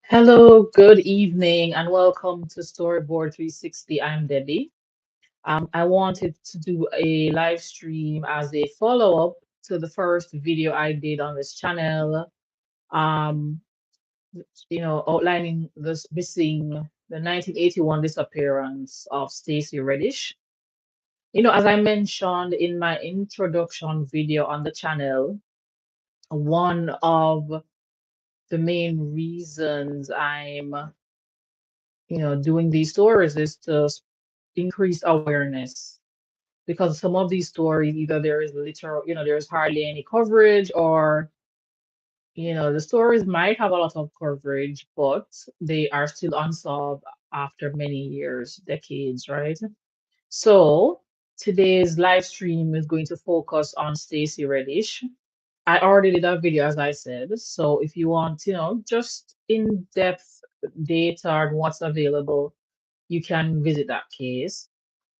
Hello, good evening, and welcome to Storyboard 360. I'm Debbie. I wanted to do a live stream as a follow-up to the first video I did on this channel, um, outlining the 1981 disappearance of Stacey Reddish. As I mentioned in my introduction video on the channel, one of the main reasons I'm doing these stories is to increase awareness because some of these stories either there is there's hardly any coverage or the stories might have a lot of coverage but they are still unsolved after many years, decades, right? So today's live stream is going to focus on Stacey Reddish. I already did a video, as I said. So if you want, just in-depth data and what's available, you can visit that case.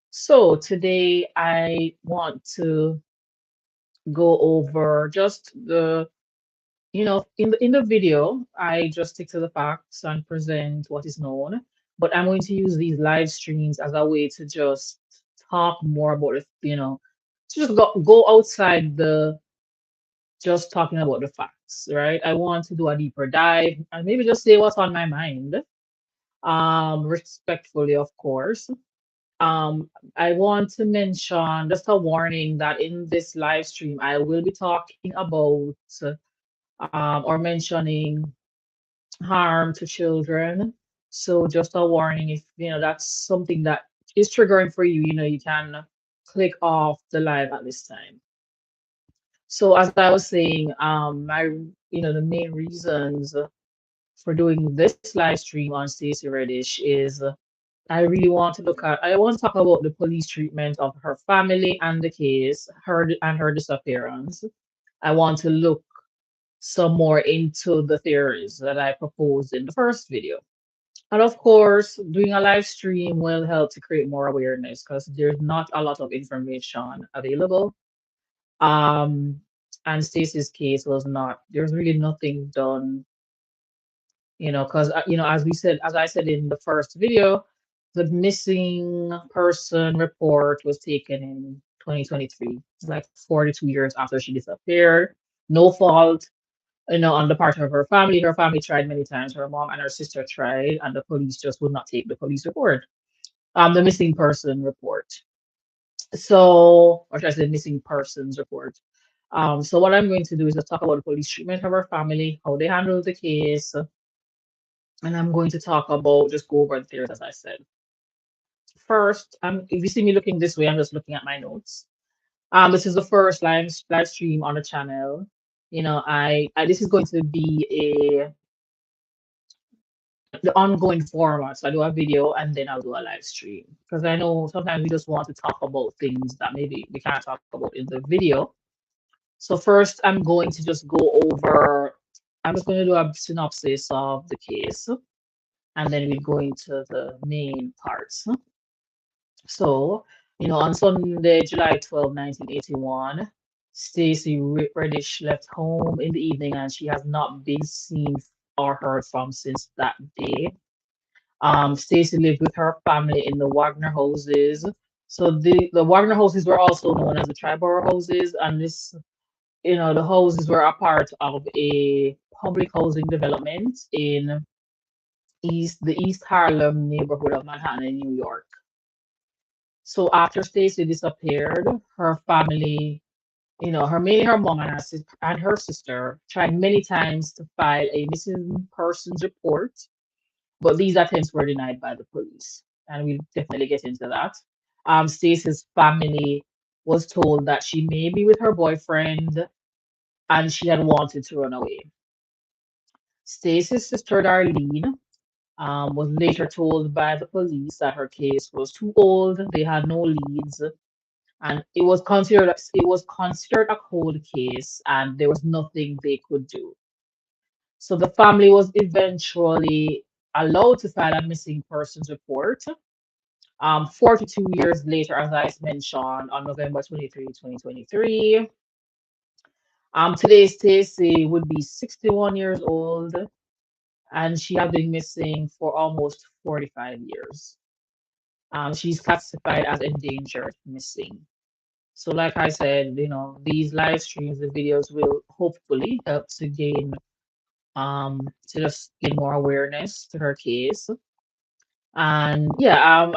So today I want to go over just in the video, I just stick to the facts and present what is known, but I'm going to use these live streams as a way to just talk more about it, to just go outside the just talking about the facts, right? I want to do a deeper dive and maybe just say what's on my mind, respectfully, of course. I want to mention just a warning that in this live stream, I will be talking about or mentioning harm to children. So just a warning, if that's something that is triggering for you, you can click off the live at this time. So as I was saying, the main reasons for doing this live stream on Stacey Reddish is I want to talk about the police treatment of her family and the case, her disappearance. I want to look some more into the theories that I proposed in the first video. And of course, doing a live stream will help to create more awareness because there's not a lot of information available. Um, and Stacey's case was not, there's really nothing done, because, as I said in the first video, the missing person report was taken in 2023. It's like 42 years after she disappeared. No fault, on the part of her family. Her family tried many times. Her mom and her sister tried, and the police just would not take the police report, the missing person report. So, or should I say, missing persons report. So what I'm going to do is just talk about the police treatment of her family, how they handled the case, and I'm going to talk about just go over the theories as I said. First, if you see me looking this way, I'm just looking at my notes. This is the first live stream on the channel. I this is going to be the ongoing format. So I do a video and then I'll do a live stream because I know sometimes we just want to talk about things that maybe we can't talk about in the video. So first, I'm just going to do a synopsis of the case, and then we go into the main parts. So, on Sunday, July 12, 1981, Stacey Reddish left home in the evening and she has not been seen or heard from since that day. Stacey lived with her family in the Wagner houses. So the Wagner houses were also known as the Triborough houses, and the houses were a part of a public housing development in the East Harlem neighborhood of Manhattan in New York. So after Stacey disappeared, her family, mainly her mom and her sister tried many times to file a missing persons report, but these attempts were denied by the police, and we'll definitely get into that. Stacey's family was told that she may be with her boyfriend, and she had wanted to run away. Stacey's sister Darlene was later told by the police that her case was too old, they had no leads, and it was considered a cold case, and there was nothing they could do. So the family was eventually allowed to file a missing persons report. 42 years later, as I mentioned, on November 23, 2023. Today, Stacey would be 61 years old. and she has been missing for almost 45 years. She's classified as endangered missing. So, like I said, these live streams, the videos will hopefully help to just gain more awareness to her case. And yeah,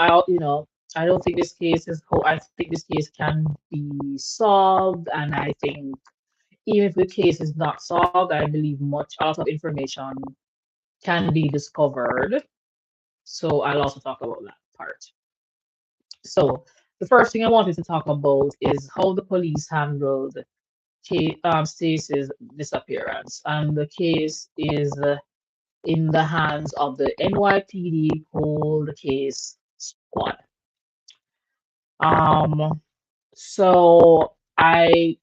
I don't think this case is. I think this case can be solved, and I think even if the case is not solved, I believe a lot of information can be discovered. So I'll also talk about that part. So the first thing I wanted to talk about is how the police handled Stacey's disappearance, and the case is in the hands of the NYPD Cold Case Squad. Um, so I,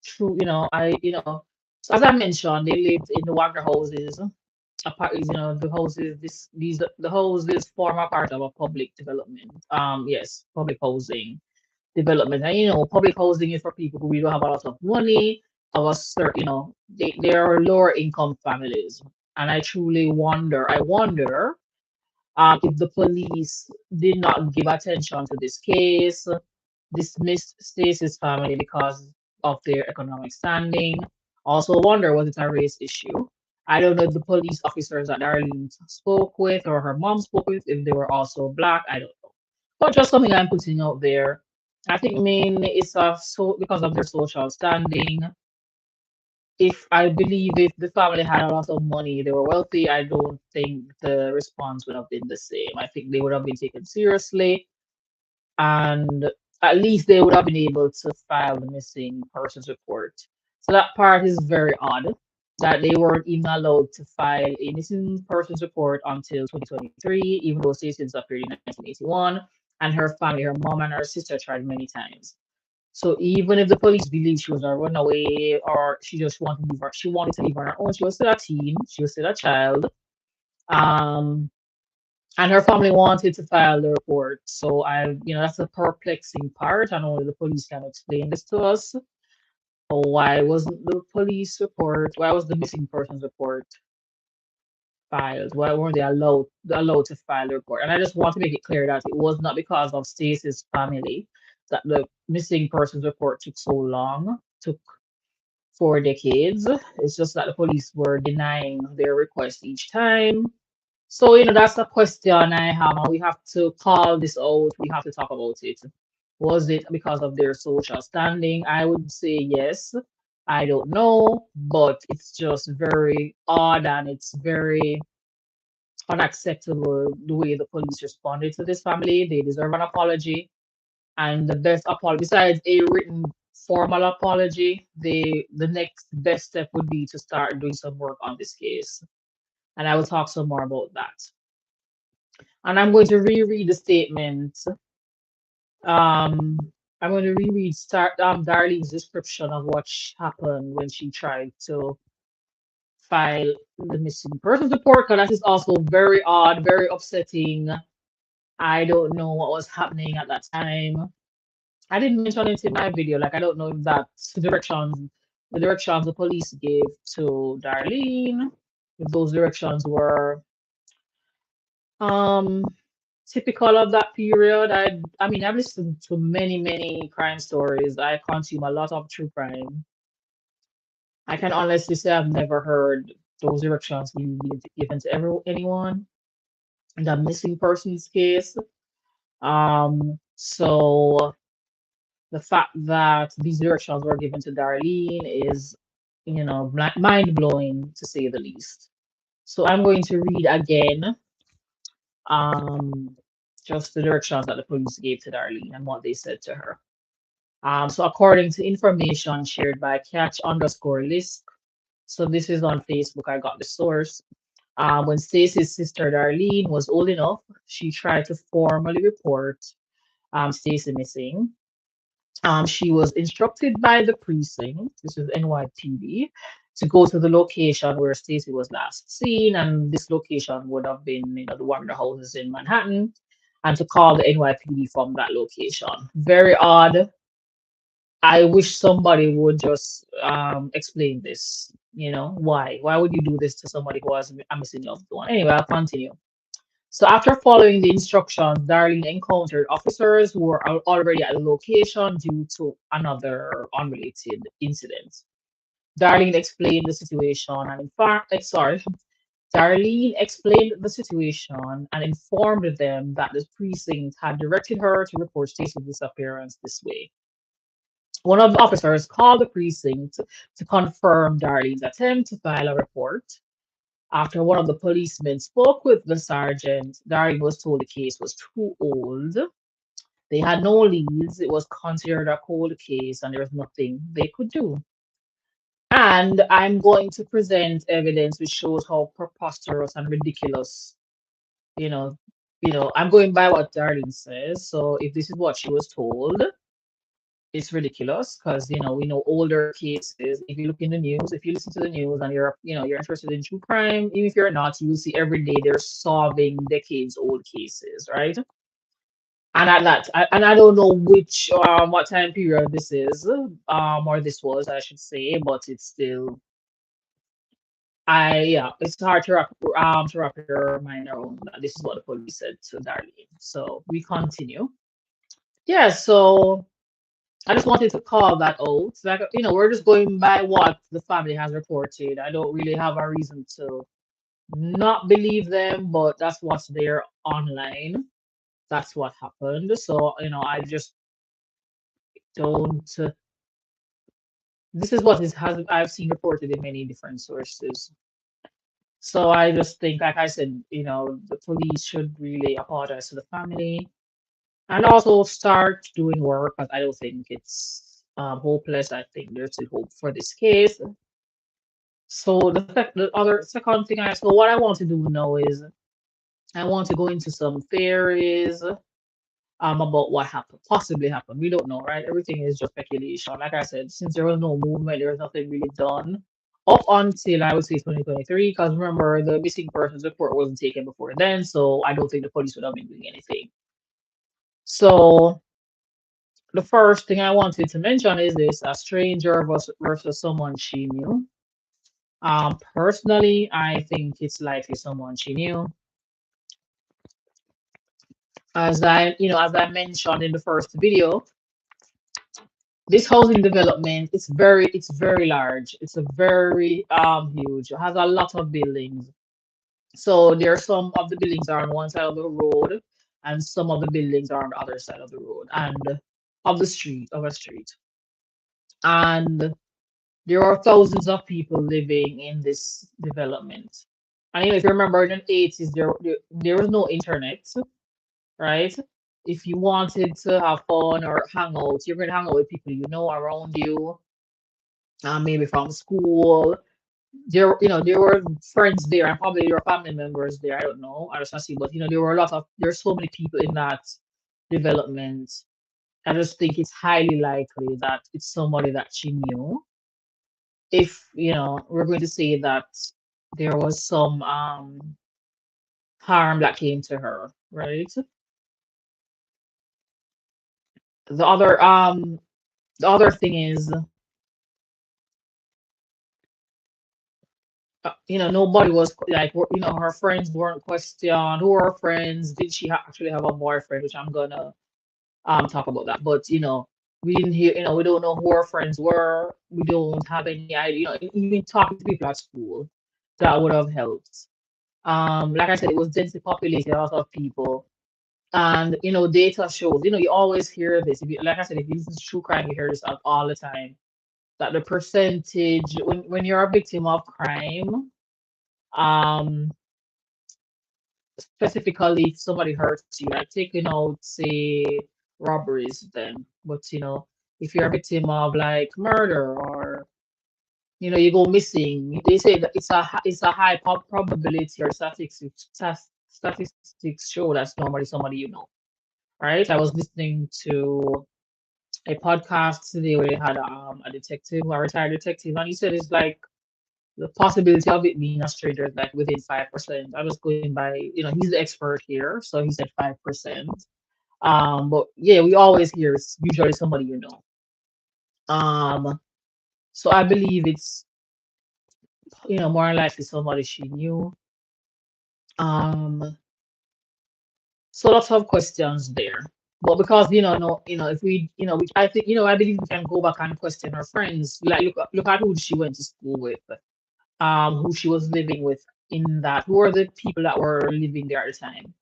true, so as I mentioned, they lived in the Wagner houses. The houses, the houses form a part of a public development. Yes, public housing development. And public housing is for people who really don't have a lot of money, of a certain, they are lower income families. And I wonder if the police did not give attention to this case, dismissed Stacey's family because of their economic standing. Also wonder, was it a race issue? I don't know if the police officers that Darlene spoke with or her mom spoke with, if they were also black. I don't know. But just something I'm putting out there. I think mainly it's because of their social standing. If I believe if the family had a lot of money, they were wealthy, I don't think the response would have been the same. I think they would have been taken seriously, and at least they would have been able to file the missing persons report. So that part is very odd that they weren't even allowed to file a missing persons report until 2023, even though Stacey disappeared in 1981, and her family, her mom and her sister tried many times. So even if the police believed she was a runaway or she just she wanted to leave on her own, she was still a teen, she was still a child. Um, and her family wanted to file the report. So that's a perplexing part, and only the police can explain this to us. Why was the missing persons report filed? Why weren't they allowed to file the report? And I just want to make it clear that it was not because of Stacey's family that the missing persons report took so long, took 4 decades. It's just that the police were denying their request each time. So, that's a question I have, and we have to call this out. We have to talk about it. Was it because of their social standing? I would say yes. I don't know, but it's just very odd and it's very unacceptable the way the police responded to this family. They deserve an apology. And the best apology, besides a written formal apology, the next best step would be to start doing some work on this case. And I will talk some more about that. And I'm going to reread the statement. Um, I'm going to reread Darlene's description of what happened when she tried to file the missing persons report, because that is also very odd, very upsetting. I don't know what was happening at that time. I didn't mention it in my video. Like, I don't know if that's the directions the police gave to Darlene, if those directions were um typical of that period. I mean, I've listened to many crime stories. I consume a lot of true crime. I can honestly say I've never heard those directions being given to anyone in the missing persons case. So the fact that these directions were given to Darlene is, mind blowing to say the least. So I'm going to read again um, just the directions that the police gave to Darlene and what they said to her. So according to information shared by catch_list, so this is on Facebook, I got the source. When Stacey's sister Darlene was old enough, she tried to formally report Stacey missing. She was instructed by the precinct, this is NYPD, to go to the location where Stacey was last seen, and this location would have been, the one of the houses in Manhattan, and to call the NYPD from that location. Very odd. I wish somebody would just explain this. Why? Why would you do this to somebody who has a missing loved one? Anyway, I'll continue. So after following the instructions, Darlene encountered officers who were already at the location due to another unrelated incident. Darlene explained the situation and sorry, Darlene explained the situation and informed them that the precinct had directed her to report Stacey's disappearance this way. One of the officers called the precinct to confirm Darlene's attempt to file a report. After one of the policemen spoke with the sergeant, Darlene was told the case was too old. They had no leads. It was considered a cold case, and there was nothing they could do. And I'm going to present evidence which shows how preposterous and ridiculous, you know, I'm going by what Darlene says. So if this is what she was told, it's ridiculous because we know older cases. If you look in the news, if you listen to the news and you're interested in true crime, even if you're not, you will see every day they're solving decades old cases, right? And I don't know which what time period this is, or this was, I should say, but it's still, yeah, it's hard to wrap your mind around that. This is what the police said to Darlene. So we continue. Yeah, so I just wanted to call that out. Like, we're just going by what the family has reported. I don't really have a reason to not believe them, but that's what's there online. That's what happened. So, I just don't. This is what I've seen reported in many different sources. So I just think, like I said, the police should really apologize to the family and also start doing work, because I don't think it's hopeless. I think there's still hope for this case. So the other second thing so what I want to do now is I want to go into some theories about what happened, possibly happened. We don't know, right? Everything is just speculation. Like I said, since there was no movement, there was nothing really done up until I would say 2023. Because remember, the missing persons report wasn't taken before then, so I don't think the police would have been doing anything. So the first thing I wanted to mention is this: a stranger versus someone she knew. Personally, I think it's likely someone she knew. As I mentioned in the first video, this housing development it's very large. It's a very huge. It has a lot of buildings. So there are some of the buildings are on one side of the road, and some of the buildings are on the other side of the road and of a street. And there are thousands of people living in this development. And if you remember in the 80s, there was no internet, right? If you wanted to have fun or hang out, you're going to hang out with people around you, maybe from school. There were friends there and probably your family members there. I don't know. I just not see, but there's so many people in that development. I just think it's highly likely that it's somebody that she knew. If we're going to say that there was some harm that came to her, right? The other um the other thing is, nobody was like, her friends weren't questioned. Who are her friends? Did she actually have a boyfriend? Which I'm gonna talk about that. But we didn't hear. We don't know who her friends were. We don't have any idea. Even talking to people at school, that would have helped. Like I said, it was densely populated, a lot of people. And data shows, you always hear this. Like I said, if you listen to true crime, you hear this all the time. That the percentage when you're a victim of crime, um, specifically if somebody hurts you, like taking out, say, robberies, then, but if you're a victim of like murder or you go missing, they say that it's a high probability, or statistics show that's normally somebody right? I was listening to a podcast today where they had a detective, a retired detective, and he said it's like the possibility of it being a stranger is like within 5%. I was going by, he's the expert here, so he said 5%. But yeah, we always hear it's usually somebody. Um, so I believe it's, more than likely somebody she knew. Um, so lots of questions there. But because no, if we, I think, I believe we can go back and question her friends. Like look at who she went to school with, who she was living with in that, who are the people that were living there at the time.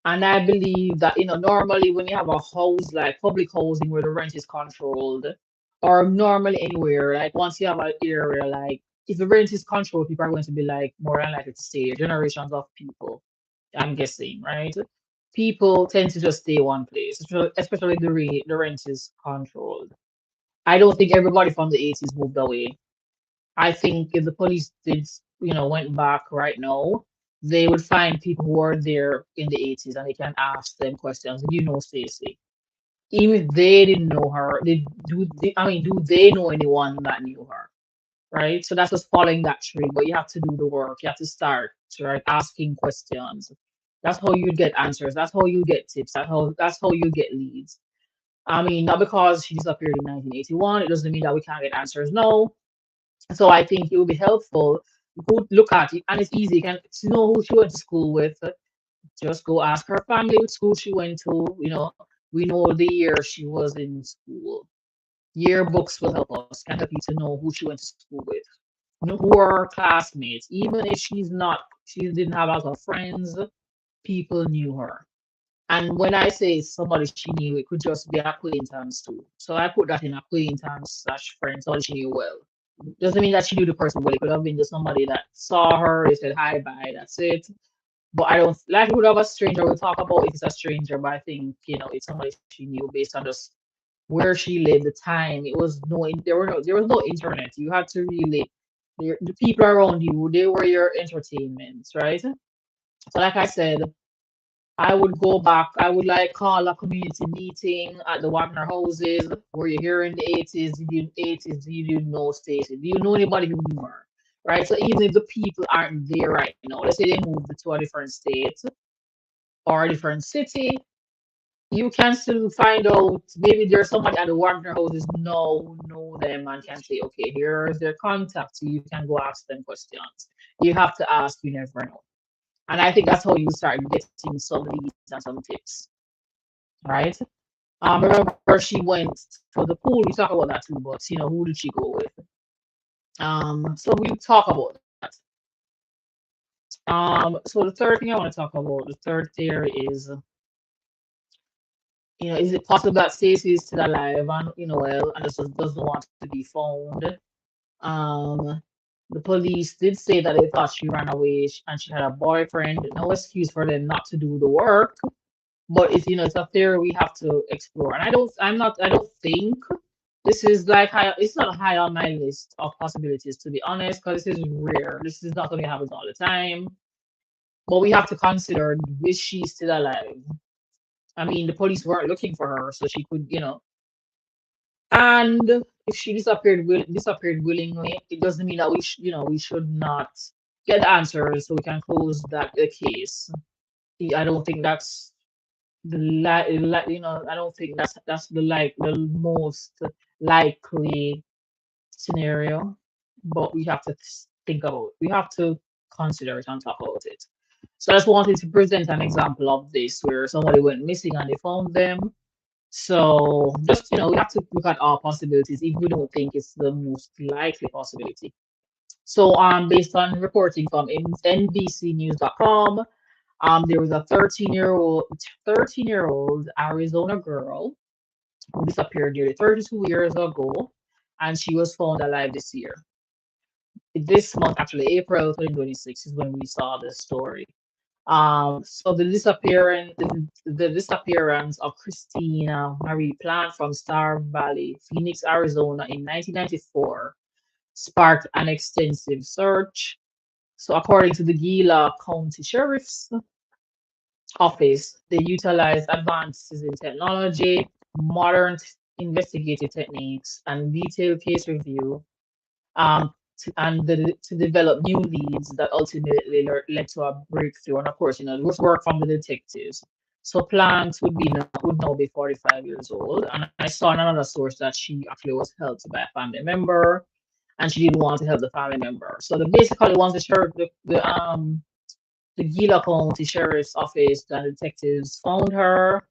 And I believe that, normally when you have a house like public housing where the rent is controlled, or normally anywhere, like once you have an area, like if the rent is controlled, people are going to be like more than likely to stay, generations of people, I'm guessing, right? People tend to just stay one place, especially the rent is controlled. I don't think everybody from the 80s moved away. I think if the police did, went back right now, they would find people who were there in the 80s and they can ask them questions. Do you know Stacey? Even if they didn't know her, do they know anyone that knew her? Right? So that's just following that tree, but you have to do the work. You have to start, right? Asking questions. That's how you get answers. That's how you get tips. That's how you get leads. Not because she disappeared in 1981, it doesn't mean that we can't get answers. No, so I think it would be helpful. Go look at it, and it's easy. You can to know who she went to school with. Just go ask her family what school she went to. We know the year she was in school. Yearbooks will help us. Can help you to know who she went to school with. Know who are her classmates. Even if she didn't have a lot of friends. People knew her. And when I say somebody she knew, it could just be acquaintance too. So I put that in acquaintance slash friend, somebody she knew well. Doesn't mean that she knew the person well. It could have been just somebody that saw her, they said hi, bye, that's it. But I don't like would have a stranger. We'll talk about if it's a stranger, but I think it's somebody she knew based on just where she lived, the time. It was there was no internet. You had to really the people around you. They were your entertainment, right? So like I said, I would go back. I would like call a community meeting at the Wagner houses where you're here in the 80s, do you know Stacey? Do you know anybody who knew her? Right? So even if the people aren't there right now, let's say they moved to a different state or a different city, you can still find out maybe there's somebody at the Wagner houses know them and can say, okay, here's their contact. So you can go ask them questions. You have to ask, you never know. And I think that's how you start getting some leads and some tips. Right? Remember she went to the pool. We talk about that too, but who did she go with? So we talk about that. So the third thing I want to talk about, the third theory is, is it possible that Stacey is still alive and well and just doesn't want to be found? Um, the police did say that they thought she ran away and she had a boyfriend. No excuse for them not to do the work. But it's a theory we have to explore. And I don't think this is like high, it's not high on my list of possibilities, to be honest, because this is rare. This is not something that happens all the time. But we have to consider, is she still alive? The police weren't looking for her, so she could, and if she disappeared willingly, it doesn't mean that we should not get the answers so we can close the case. I don't think that's I don't think that's the most likely scenario, but we have to consider it and talk about it. So I just wanted to present an example of this where somebody went missing and they found them. So just we have to look at our possibilities if we don't think it's the most likely possibility. So based on reporting from NBCnews.com, there was a 13-year-old Arizona girl who disappeared nearly 32 years ago, and she was found alive this year. This month, actually, April 2026 is when we saw this story. So the disappearance of Christina Marie Plant from Star Valley, Phoenix, Arizona in 1994 sparked an extensive search. So according to the Gila County Sheriff's Office, they utilize advances in technology, modern investigative techniques, and detailed case review to develop new leads that ultimately led to a breakthrough. And of course, it was work from the detectives. So Plant would now be 45 years old. And I saw in another source that she actually was helped by a family member, and she didn't want to help the family member. So basically, once the Gila County Sheriff's Office and the detectives found her,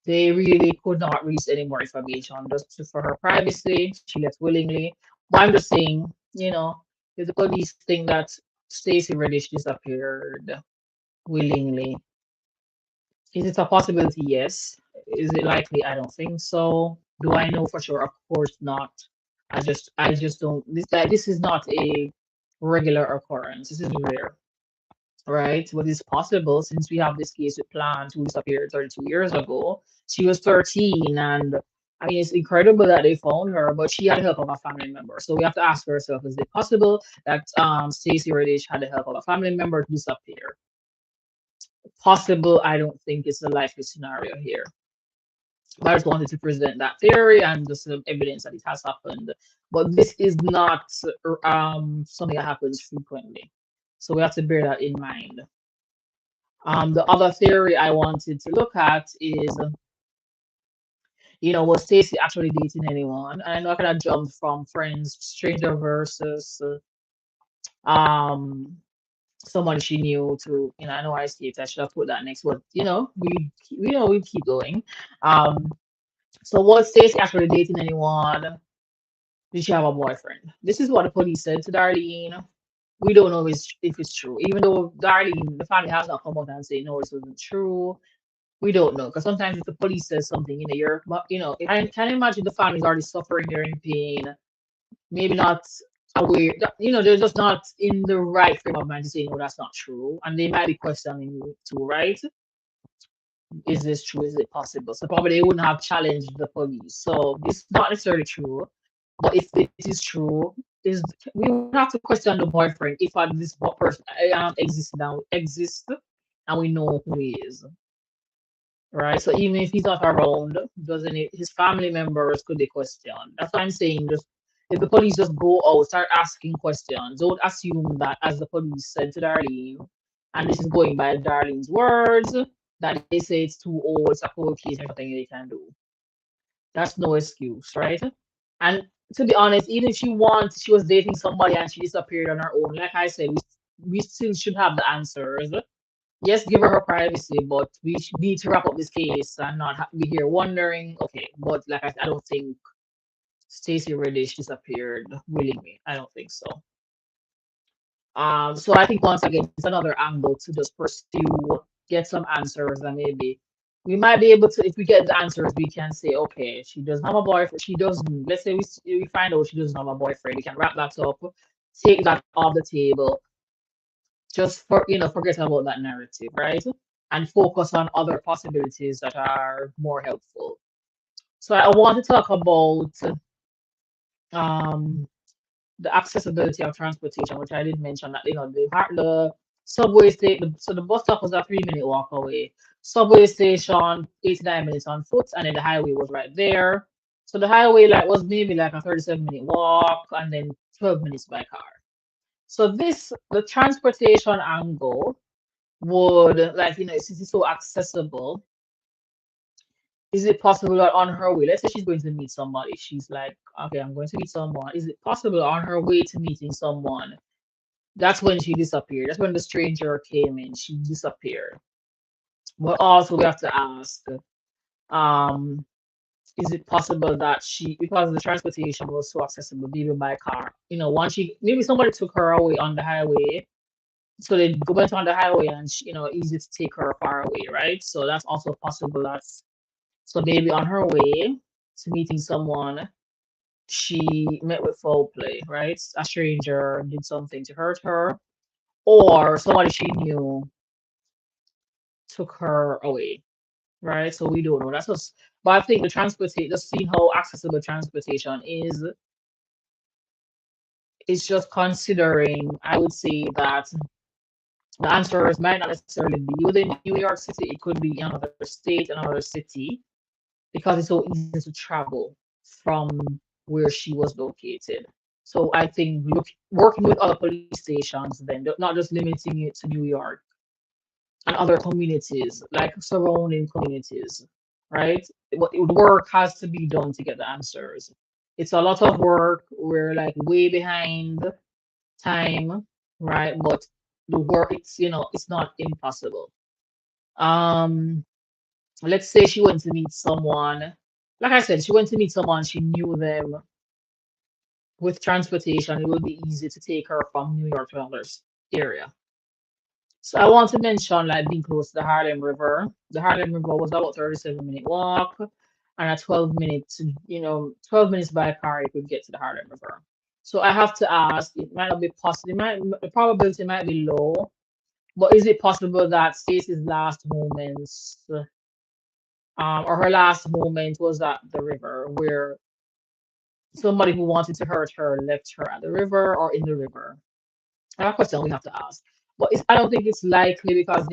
they really could not release any more information just for her privacy. She left willingly. But I'm just saying, if the police think that Stacey Reddish disappeared willingly, is it a possibility? Yes. Is it likely? I don't think so. Do I know for sure? Of course not. I just don't. This is not a regular occurrence. This is rare, right? But it's possible since we have this case with Plant who disappeared 32 years ago. She was 13, and I mean, it's incredible that they found her, but she had the help of a family member. So we have to ask ourselves: is it possible that Stacey Reddish had the help of a family member to disappear? Possible. I don't think it's a likely scenario here. I just wanted to present that theory and just some evidence that it has happened. But this is not something that happens frequently. So we have to bear that in mind. The other theory I wanted to look at is, was Stacey actually dating anyone? And I know I kind of jumped from friends, stranger versus um somebody she knew to, I know I escaped. I should have put that next, but we keep going. Um, so was Stacey actually dating anyone? Did she have a boyfriend? This is what the police said to Darlene. We don't know if it's true, even though Darlene, the family has not come out and say no, this wasn't true. We don't know because sometimes if the police says something, I can imagine the family's already suffering, they're in pain, maybe not aware, they're just not in the right frame of mind to say no, that's not true, and they might be questioning you too, right? Is this true? Is it possible? So probably they wouldn't have challenged the police. So it's not necessarily true, but if it is true, is we would have to question the boyfriend if this person exists and we know who he is. Right. So even if he's not around, doesn't it, his family members could be questioned. That's what I'm saying. Just if the police just go out, start asking questions, don't assume that as the police said to Darlene, and this is going by Darlene's words, that they say it's too old, it's a cold case, there's nothing they can do. That's no excuse, right? And to be honest, even if she was dating somebody and she disappeared on her own, like I said, we still should have the answers. Yes, give her privacy, but we need to wrap up this case and not be here wondering. Okay, but like I don't think Stacey Reddish disappeared willingly. I don't think so. So I think once again, it's another angle to just pursue, get some answers, and maybe we might be able to. If we get the answers, we can say, okay, she doesn't have a boyfriend. She doesn't. Let's say we find out she doesn't have a boyfriend. We can wrap that up, take that off the table, just forget about that narrative, right? And focus on other possibilities that are more helpful. So I want to talk about um, the accessibility of transportation, which I did mention that the subway station. So the bus stop was a 3-minute walk away. Subway station 89 minutes on foot, and then the highway was right there. So the highway was maybe like a 37-minute walk, and then 12 minutes by car. So the transportation angle would since it's so accessible, is it possible that on her way, let's say she's going to meet somebody, she's like, okay, I'm going to meet someone. Is it possible on her way to meeting someone, that's when she disappeared? That's when the stranger came in, she disappeared. But also we have to ask, um, is it possible that because the transportation was so accessible, maybe by car, once maybe somebody took her away on the highway. So they went on the highway and easy to take her far away, right? So that's also possible. So maybe on her way to meeting someone, she met with foul play, right? A stranger did something to hurt her, or somebody she knew took her away, right? So we don't know. That's just, but I think the transportation, just seeing how accessible transportation is, it's just considering, I would say that the answers might not necessarily be within New York City. It could be in another state, another city, because it's so easy to travel from where she was located. So I think working with other police stations, then not just limiting it to New York, and other communities, like surrounding communities, right? The work has to be done to get the answers. It's a lot of work. We're like way behind time, right? But the work, it's not impossible. Um, let's say she went to meet someone. Like I said, she went to meet someone, she knew them with transportation. It would be easy to take her from New York to another area. So I want to mention like being close to the Harlem River. The Harlem River was about 37-minute walk and a 12 minutes, 12 minutes by car you could get to the Harlem River. So I have to ask, it might not be possible, the probability might be low, but is it possible that Stacey's last moments, or her last moment was at the river where somebody who wanted to hurt her left her at the river or in the river? That's a question we have to ask. But I don't think it's likely because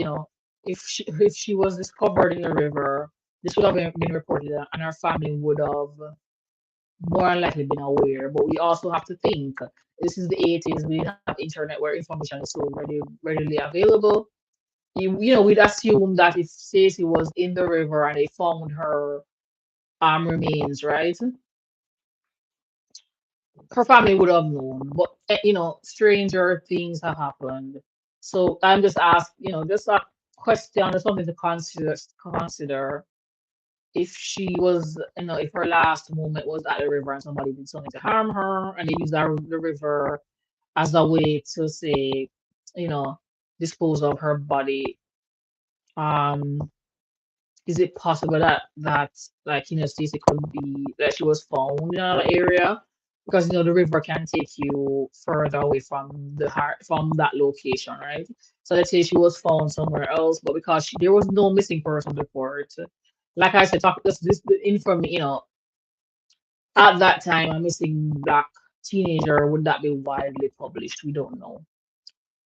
if she was discovered in the river, this would have been reported and her family would have more than likely been aware. But we also have to think this is the 80s. We didn't have internet where information is so readily available. We'd assume that if Stacey was in the river and they found her remains, right? Her family would have known, but stranger things have happened. So I'm just just a question or something to consider if she was, if her last moment was at the river and somebody did something to harm her and they used the river as a way to say, you know, dispose of her body. Um, is it possible that like Stacey could be that she was found in another area because the river can take you further away from the heart from that location, right? So let's say she was found somewhere else, but because there was no missing person report, like I said, talk this the information, at that time a missing black teenager would that be widely published? We don't know.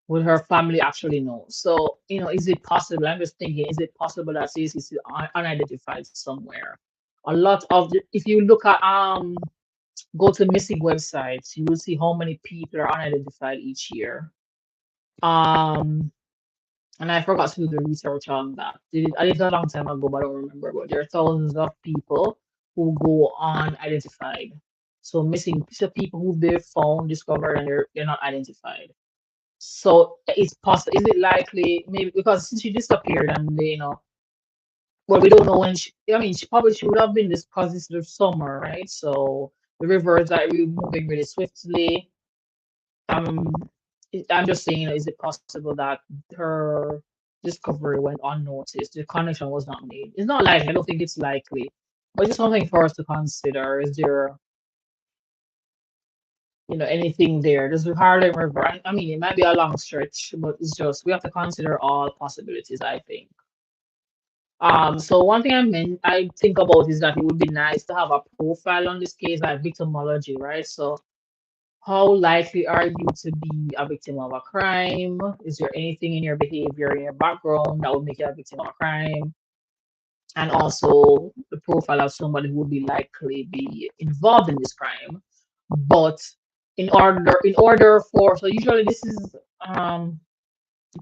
Would her family actually know? So, is it possible? I'm just thinking, is it possible that Stacey is unidentified somewhere? A lot of if you look at go to missing websites, you will see how many people are unidentified each year. Um, and I forgot to do the research on that. I did it a long time ago, but I don't remember. But there are thousands of people who go unidentified. So missing, so people who they've found, discovered, and they're not identified. So it's possible. Is it likely? Maybe because since she disappeared and well, we don't know when she. I mean, she probably should have been this because it's the summer, right? So the river is like really moving really swiftly. Um, I'm just saying, is it possible that her discovery went unnoticed? The connection was not made. It's not likely. I don't think it's likely, but it's something for us to consider. Is there, anything there? There's the Harlem River. I mean, it might be a long stretch, but it's just we have to consider all possibilities, I think. So one thing I think about is that it would be nice to have a profile on this case, like victimology, right? So how likely are you to be a victim of a crime? Is there anything in your behavior, in your background that would make you a victim of a crime? And also the profile of somebody who would be likely be involved in this crime. But in order for so usually this is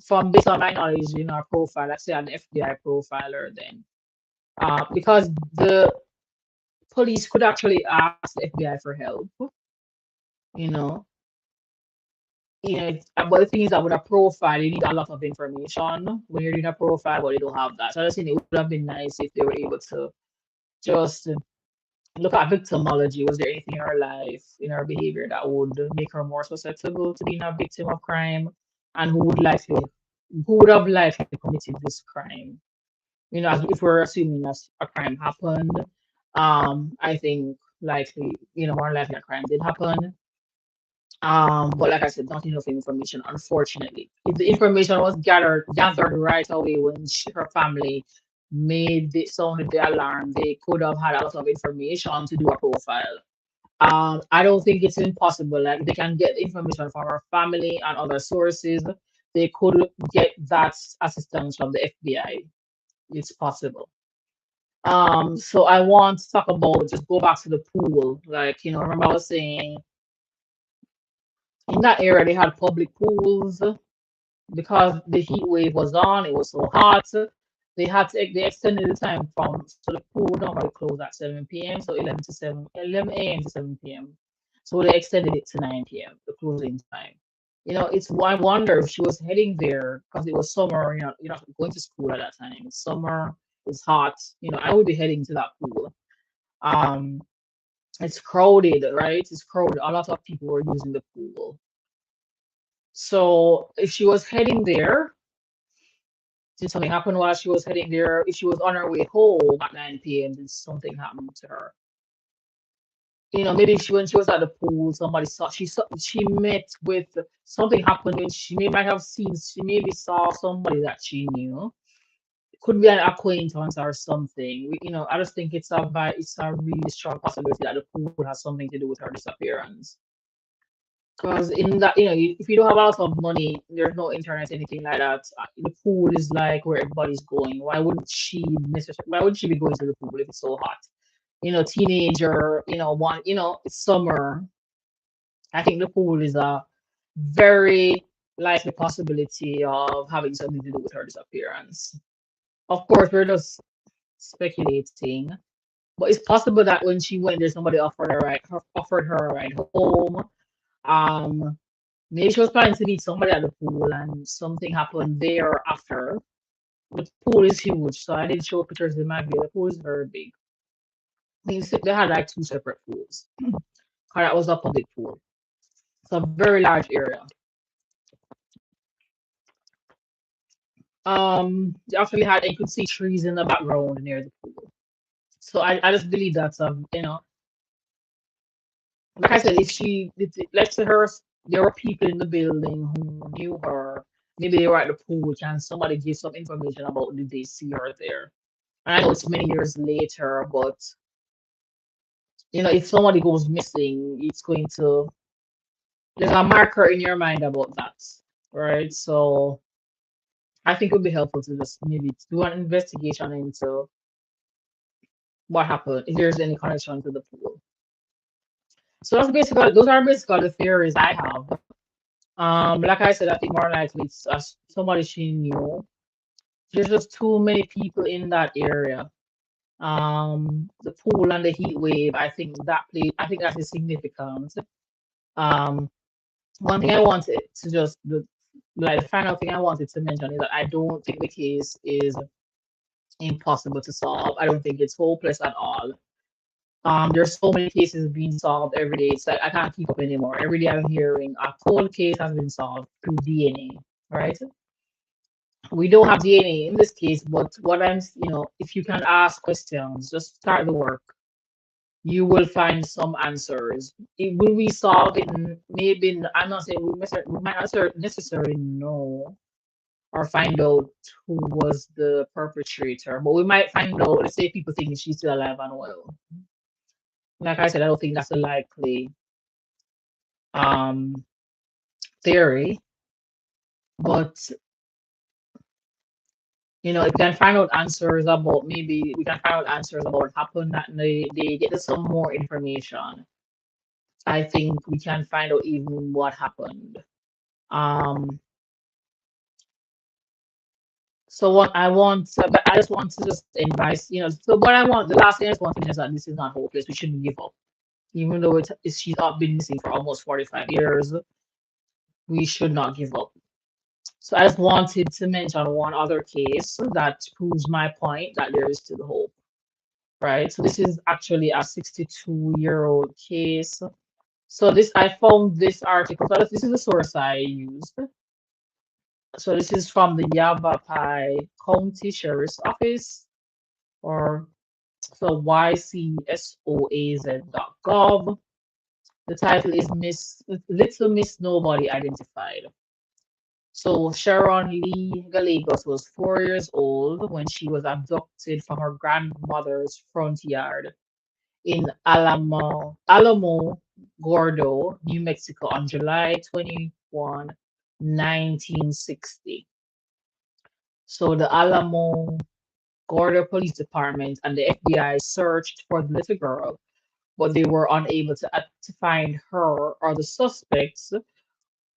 from based on my knowledge in our profile, let's say an FBI profiler then. Because the police could actually ask the FBI for help, you know. But the thing is that with a profile, you need a lot of information when you're doing a profile, but you don't have that. So I just think it would have been nice if they were able to just look at victimology. Was there anything in her life, in her behavior that would make her more susceptible to being a victim of crime? And who would have likely committed this crime? If we're assuming that a crime happened, I think likely, more likely a crime did happen. But like I said, not enough information, unfortunately. If the information was gathered right away when her family sounded the alarm, they could have had a lot of information to do a profile. I don't think it's impossible. Like they can get information from her family and other sources. They could get that assistance from the FBI. It's possible. So I want to talk about just go back to the pool. Like, remember I was saying in that area they had public pools because the heat wave was on, it was so hot. They extended the time from, so the pool normally closed at 7 p.m. So 11 a.m. to 7 p.m. So they extended it to 9 p.m. the closing time. I wonder if she was heading there because it was summer. You're not going to school at that time. It's summer. It's hot. I would be heading to that pool. Um, it's crowded, right? It's crowded. A lot of people were using the pool. So if she was heading there, did something happen while she was heading there? If she was on her way home at 9 p.m., did something happen to her? Maybe when she was at the pool, somebody she met with something happened when she maybe saw somebody that she knew. It could be an acquaintance or something. I just think it's a really strong possibility that the pool has something to do with her disappearance. Because in that, if you don't have a lot of money, there's no internet, anything like that. The pool is like where everybody's going. Why would she be going to the pool if it's so hot? Teenager, it's summer. I think the pool is a very likely possibility of having something to do with her disappearance. Of course, we're just speculating, but it's possible that when she went there, somebody offered her a ride home. Um, Maybe she was planning to meet somebody at the pool and something happened there after. The pool is huge, so I didn't show pictures in my video. The pool is very big. They had like two separate pools. That was a public pool. It's a very large area. They actually you could see trees in the background near the pool. So I just believe that's like I said, let's say there were people in the building who knew her. Maybe they were at the pool and somebody gave some information about did they see her there. And I know it's many years later, but if somebody goes missing, there's a marker in your mind about that, right? So I think it would be helpful to just maybe do an investigation into what happened, if there's any connection to the pool. So those are basically the theories I have. Like I said, I think more likely it's somebody she knew. There's just too many people in that area. The pool and the heat wave, I think that is significant. Um, One thing I wanted to the final thing I wanted to mention is that I don't think the case is impossible to solve. I don't think it's hopeless at all. There's so many cases being solved every day. It's like I can't keep up anymore. Every day I'm hearing a cold case has been solved through DNA, right? We don't have DNA in this case, but if you can ask questions, just start the work. You will find some answers. Will we solve it? Maybe I'm not saying we might not necessarily know or find out who was the perpetrator, but we might find out. Let's say people think she's still alive and well. Like I said, I don't think that's a likely um, theory, but if we can find out answers about maybe we can find out answers about what happened that they get us some more information. I think we can find out even what happened. Um, so but I just want to just advise, so what the last thing I just want to mention is that this is not hopeless. We shouldn't give up. Even though she's not been missing for almost 45 years, we should not give up. So I just wanted to mention one other case that proves my point that there is still hope, right? So this is actually a 62-year-old case. So I found this article. So this is the source I used. So this is from the Yavapai County Sheriff's Office, or so ycsoaz.gov. The title is Little Miss Nobody Identified. So Sharon Lee Gallegos was 4 years old when she was abducted from her grandmother's front yard in Alamo Gordo, New Mexico on July 21, 1960. So the Alamo Gordo Police Department and the FBI searched for the little girl, but they were unable to find her or the suspects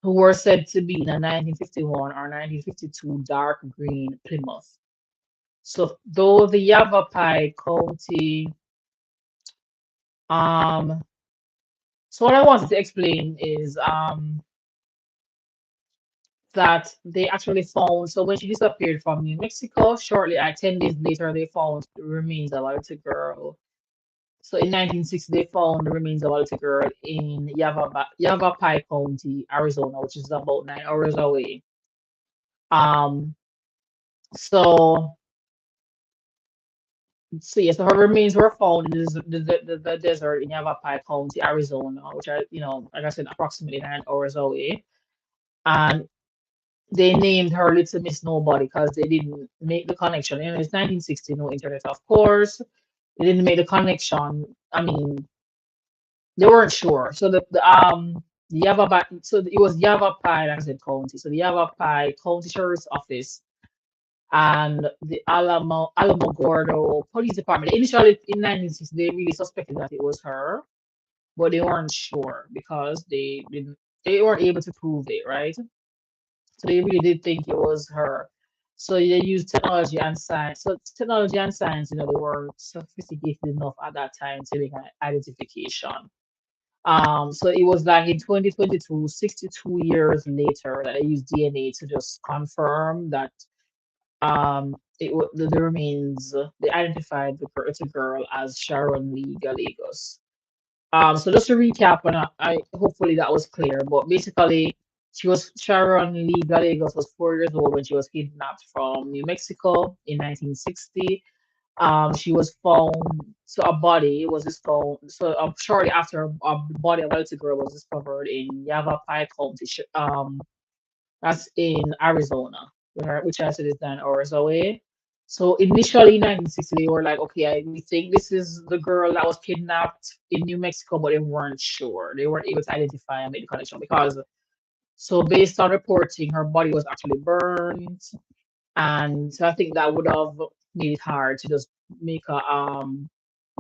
who were said to be in a 1951 or 1952 dark green Plymouth. So though the Yavapai County, um, so what I wanted to explain is that they actually found, so when she disappeared from New Mexico, shortly 10 days later, they found the remains of a little girl. So in 1960, they found the remains of a little girl in Yavapai County, Arizona, which is about 9 hours away. Um, so yes, so her remains were found in the desert in Yavapai County, Arizona, which are, like I said, approximately 9 hours away. And they named her Little Miss Nobody because they didn't make the connection. It's 1960, no internet, of course. They didn't make the connection. I mean, they weren't sure. So the Yavapai, so it was Yavapai, like I said, county. So the Yavapai County Sheriff's Office and the Alamogordo Police Department. Initially in 1960, they really suspected that it was her, but they weren't sure because they weren't able to prove it, right? So they really did think it was her. So they used technology and science. So technology and science, they were sophisticated enough at that time to make an identification. So it was like in 2022, 62 years later, that they used DNA to just confirm that the remains, they identified it's a girl as Sharon Lee Gallegos. So just to recap, and I hopefully that was clear, but basically Sharon Lee Gallegos was 4 years old when she was kidnapped from New Mexico in 1960. She was found, so a body was discovered. So shortly after, a body of a little girl was discovered in Yavapai County, that's in Arizona, which I said is 9 hours away. So initially in 1960, they were like, okay, we think this is the girl that was kidnapped in New Mexico, but they weren't sure. They weren't able to identify and make the connection because, so based on reporting, her body was actually burned. And so I think that would have made it hard to just make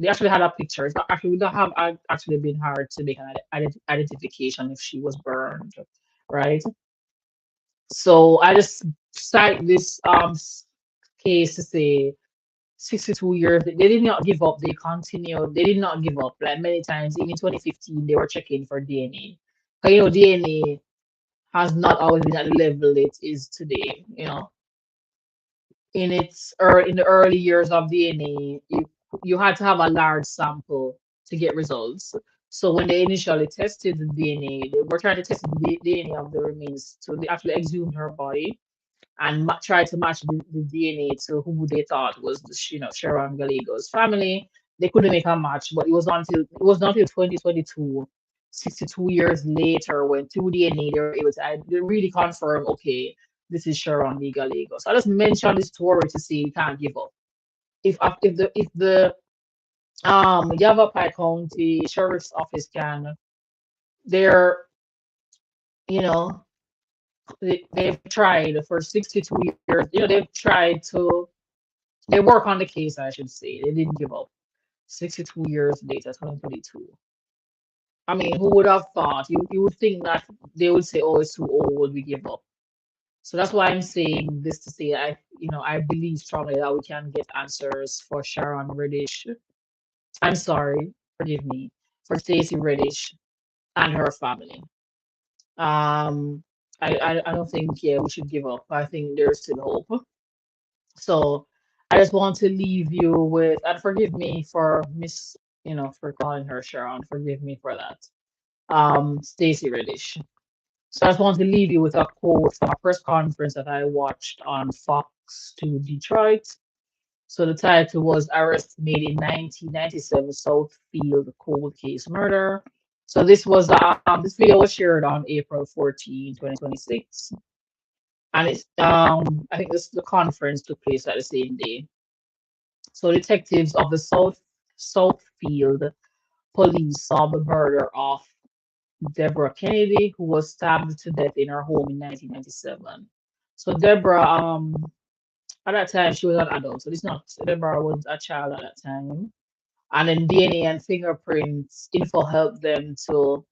they actually had a picture. It's not actually would not have actually been hard to make an identification if she was burned, right? So I just cite this case to say 62 years, they did not give up. They continued. They did not give up. Like many times, even 2015, they were checking for DNA. But DNA has not always been at the level it is today. In the early years of DNA, you had to have a large sample to get results. So when they initially tested the DNA, they were trying to test the DNA of the remains. So they actually exhumed her body and try to match the DNA to who they thought was Sharon Gallego's family. They couldn't make a match, but it was not until 2022, 62 years later, when through DNA they were able to they really confirm, okay, this is Sharon Lee Gallego. So I just mentioned this story to say you can't give up. If the Yavapai County Sheriff's Office can, they're you know they've tried for 62 years. They've tried to They work on the case, I should say. They didn't give up. 62 years later, 2022. I mean, who would have thought? You would think that they would say, "Oh, it's too old. We give up." So that's why I'm saying this to say I believe strongly that we can get answers for Sharon Reddish. I'm sorry, forgive me, for Stacey Reddish and her family. Um, I don't think we should give up. I think there's still hope. So I just want to leave you with, and forgive me for for calling her Sharon. Forgive me for that. Stacey Reddish. So I just want to leave you with a quote from a press conference that I watched on Fox2 Detroit. So the title was Arrest Made in 1997 Southfield Cold Case Murder. So this video was shared on April 14, 2026. And I think the conference took place at the same day. So detectives of the Southfield police solved the murder of Deborah Kennedy, who was stabbed to death in her home in 1997. So Deborah, at that time she was an adult, so this not Deborah was a child at that time. And then DNA and fingerprints info helped them to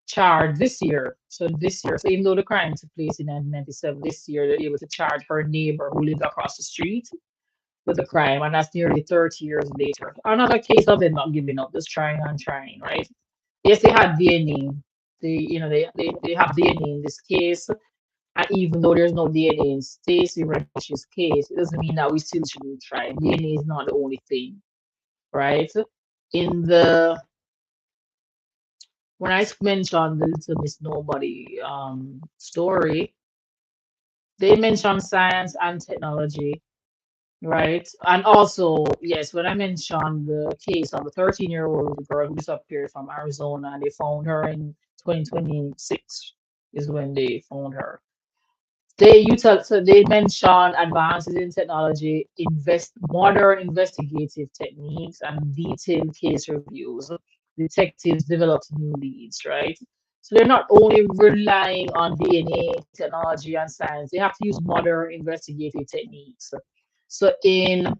charged this year. So this year, so even though the crime took place in 1997, this year they're able to charge her neighbor who lived across the street with the crime, and that's nearly 30 years later. Another case of them not giving up, just trying and trying, right? Yes, they had DNA. They have DNA in this case, and even though there's no DNA in Stacey Reddish's case, it doesn't mean that we still shouldn't try. DNA is not the only thing, right? In the when I mentioned the Little Miss Nobody story, they mentioned science and technology, right? And also, yes, when I mentioned the case of the 13-year-old girl who disappeared from Arizona, and they found her in 2026 is when they found her. So they mention advances in technology, modern investigative techniques, and detailed case reviews. Detectives developed new leads, right? So they're not only relying on DNA, technology, and science, they have to use modern investigative techniques. So in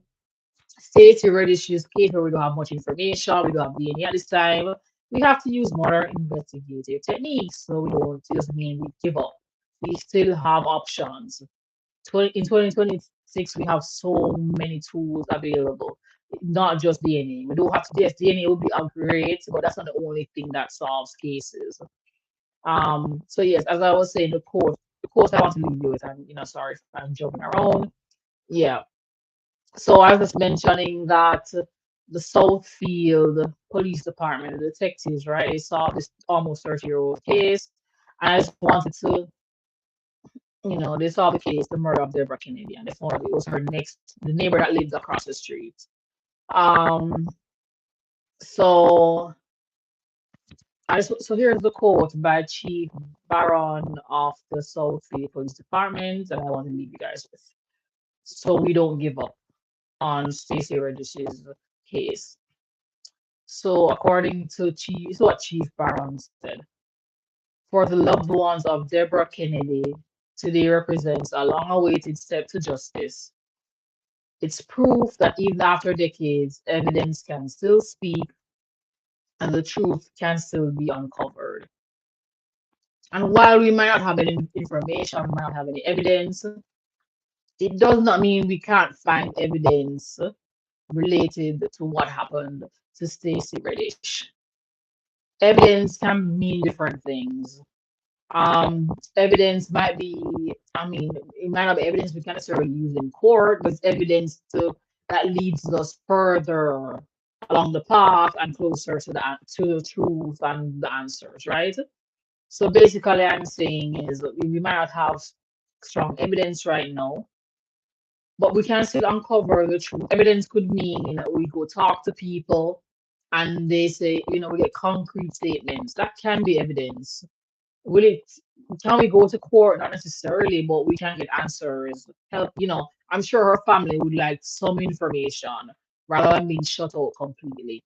Stacey Reddish's case, where we don't have much information, we don't have DNA at this time, we have to use modern investigative techniques. So we don't just mean we give up. We still have options. In 2026, we have so many tools available, not just DNA. We don't have to, yes, DNA will be great, but that's not the only thing that solves cases. So yes, as I was saying, the quote I want to leave you with, and sorry if I'm jumping around. Yeah. So I was mentioning that the Southfield Police Department, the detectives, right, they saw this almost 30-year-old case, and I just wanted to, they solved the case, the murder of Deborah Kennedy, and they found it was the neighbor that lived across the street. Um, so so here's the quote by Chief Baron of the Southfield Police Department, and I want to leave you guys with. So we don't give up on Stacey Reddish's case. So according to what Chief Baron said, for the loved ones of Deborah Kennedy, today represents a long-awaited step to justice. It's proof that even after decades, evidence can still speak and the truth can still be uncovered. And while we might not have any information, we might not have any evidence, it does not mean we can't find evidence related to what happened to Stacey Reddish. Evidence can mean different things. Evidence might be, it might not be evidence we can necessarily use in court, but it's evidence that leads us further along the path and closer to the truth and the answers, right? So basically, I'm saying is we might not have strong evidence right now, but we can still uncover the truth. Evidence could mean, we go talk to people and they say, we get concrete statements. That can be evidence. Will it, can we go to court? Not necessarily, but we can get answers. Help, I'm sure her family would like some information rather than being shut out completely.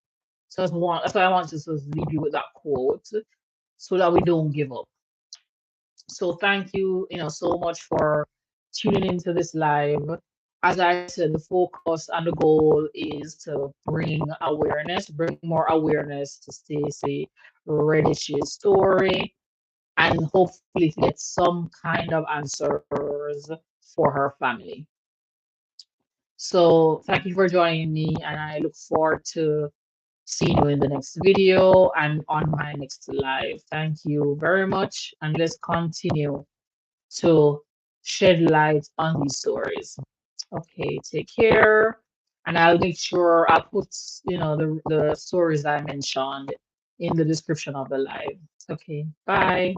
So that's why I want to just leave you with that quote so that we don't give up. So thank you, so much for tuning into this live. As I said, the focus and the goal is to bring more awareness to Stacey Reddish's story, and hopefully get some kind of answers for her family. So thank you for joining me, and I look forward to seeing you in the next video and on my next live. Thank you very much, and let's continue to shed light on these stories. Okay, take care. And I'll make sure I'll put, the stories I mentioned in the description of the live. Okay, bye.